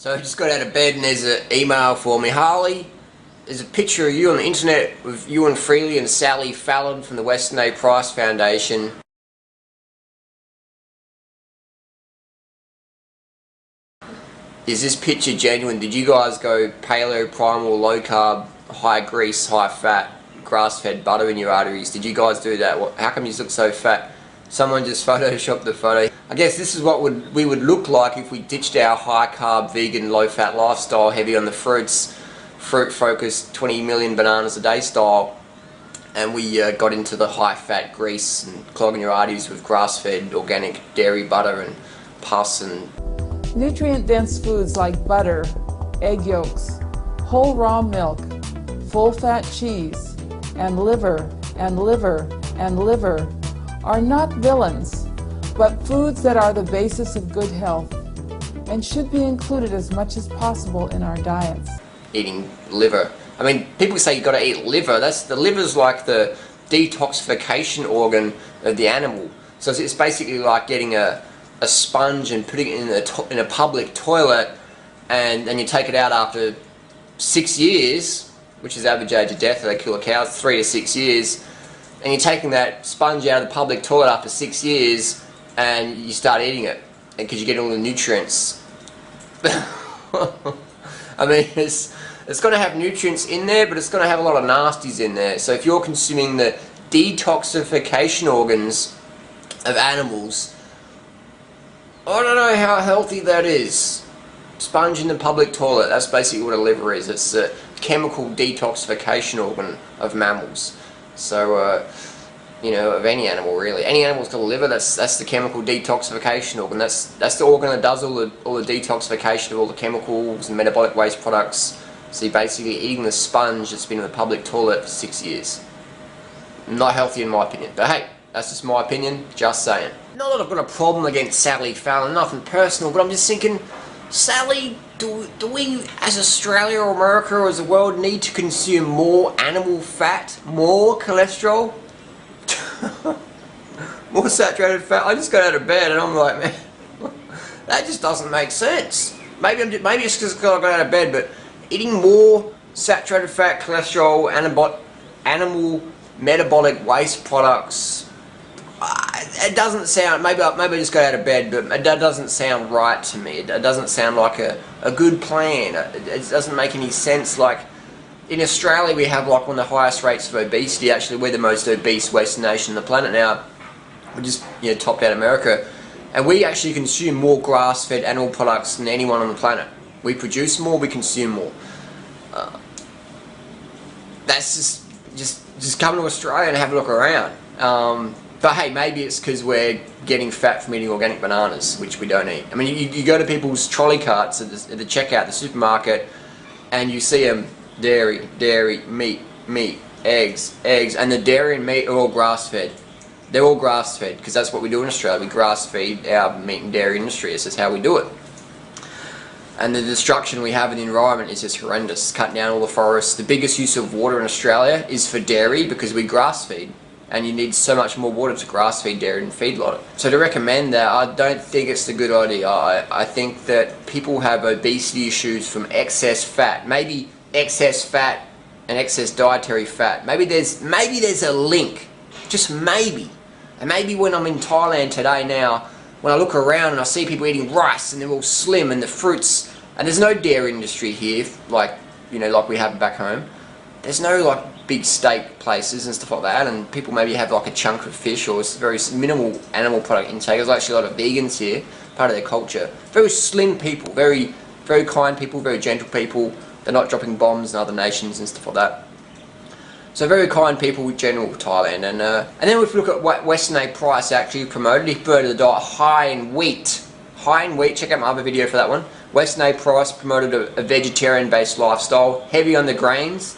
So I just got out of bed and there's an email for me. Harley, there's a picture of you on the internet with you and Freely and Sally Fallon from the Weston A. Price Foundation. Is this picture genuine? Did you guys go paleo, primal, low carb, high grease, high fat, grass-fed butter in your arteries? Did you guys do that? How come you look so fat? Someone just photoshopped the photo. I guess this is what we would look like if we ditched our high carb, vegan, low fat lifestyle, heavy on the fruits, fruit focused 20 million bananas a day style, and we got into the high fat grease and clogging your arteries with grass-fed organic dairy butter and pus and nutrient-dense foods like butter, egg yolks, whole raw milk, full-fat cheese, and liver, and liver, and liver are not villains, but foods that are the basis of good health and should be included as much as possible in our diets. Eating liver. I mean, people say you've got to eat liver. The liver's like the detoxification organ of the animal. So it's basically like getting a sponge and putting it in a public toilet, and then you take it out after 6 years, which is the average age of death that they kill a cow, 3 to 6 years, and you're taking that sponge out of the public toilet after 6 years and you start eating it because you get all the nutrients. I mean, it's going to have nutrients in there, but it's going to have a lot of nasties in there. So if you're consuming the detoxification organs of animals, I don't know how healthy that is. Sponge in the public toilet, that's basically what a liver is. It's a chemical detoxification organ of mammals. So, you know, of any animal really. Any animal's got a liver, that's the chemical detoxification organ. That's the organ that does all the detoxification of all the chemicals and metabolic waste products. So you're basically eating the sponge that's been in the public toilet for 6 years. Not healthy in my opinion. But hey, that's just my opinion, just saying. Not that I've got a problem against Sally Fallon, nothing personal, but I'm just thinking, Sally, do we as Australia or America or as a world need to consume more animal fat, more cholesterol, more saturated fat? I just got out of bed and I'm like, man, that just doesn't make sense. Maybe it's because I got out of bed, but eating more saturated fat, cholesterol, animal metabolic waste products, it doesn't sound, maybe I just got out of bed, but that doesn't sound right to me. It doesn't sound like a good plan. It doesn't make any sense. Like, in Australia we have like one of the highest rates of obesity. Actually, we're the most obese Western nation on the planet now. We just, you know, topped out America. And we actually consume more grass-fed animal products than anyone on the planet. We produce more, we consume more. That's just come to Australia and have a look around. But hey, maybe it's because we're getting fat from eating organic bananas, which we don't eat. I mean, you go to people's trolley carts at the checkout, the supermarket, and you see them dairy, meat, eggs, and the dairy and meat are all grass-fed. They're all grass-fed because that's what we do in Australia. We grass-feed our meat and dairy industry. This is how we do it. And the destruction we have in the environment is just horrendous. Cutting down all the forests. The biggest use of water in Australia is for dairy because we grass-feed. And you need so much more water to grass-feed dairy and feedlot it. So to recommend that, I don't think it's a good idea. I think that people have obesity issues from excess fat. Maybe excess fat and excess dietary fat. Maybe there's a link. Just maybe. And maybe when I'm in Thailand today now, when I look around and I see people eating rice and they're all slim and the fruits, and there's no dairy industry here, like, you know, like we have back home. There's no like big steak places and stuff like that, and people maybe have like a chunk of fish or it's very minimal animal product intake. There's actually a lot of vegans here, part of their culture. Very slim people, very kind people, very gentle people. They're not dropping bombs in other nations and stuff like that. So very kind people in general, Thailand. And then if we look at what Weston A. Price actually promoted, he promoted the diet high in wheat. High in wheat, check out my other video for that one. Weston A. Price promoted a vegetarian-based lifestyle, heavy on the grains,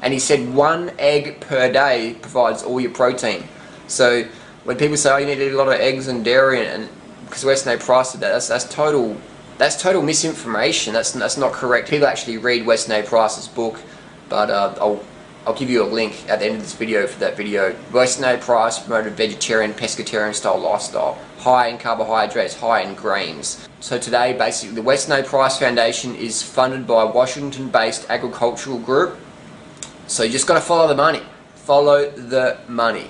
and he said 1 egg per day provides all your protein. So when people say, oh, you need to eat a lot of eggs and dairy, and because Weston A. Price did that, that's total misinformation. That's not correct. People actually read Weston A. Price's book, but I'll I'll give you a link at the end of this video for that video. Weston A. Price promoted vegetarian, pescatarian style lifestyle, high in carbohydrates, high in greens. So today, basically, the Weston A. Price Foundation is funded by a Washington-based agricultural group. So you just got to follow the money. Follow the money.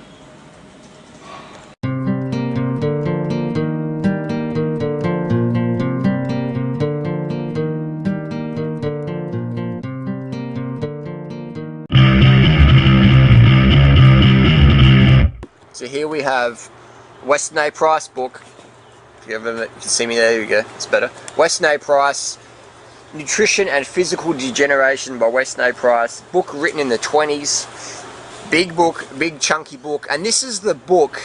So here we have Weston A. Price book. If you can see me there, you go, it's better. Weston A. Price, Nutrition and Physical Degeneration by Weston A. Price. Book written in the 20s. Big book, big chunky book. And this is the book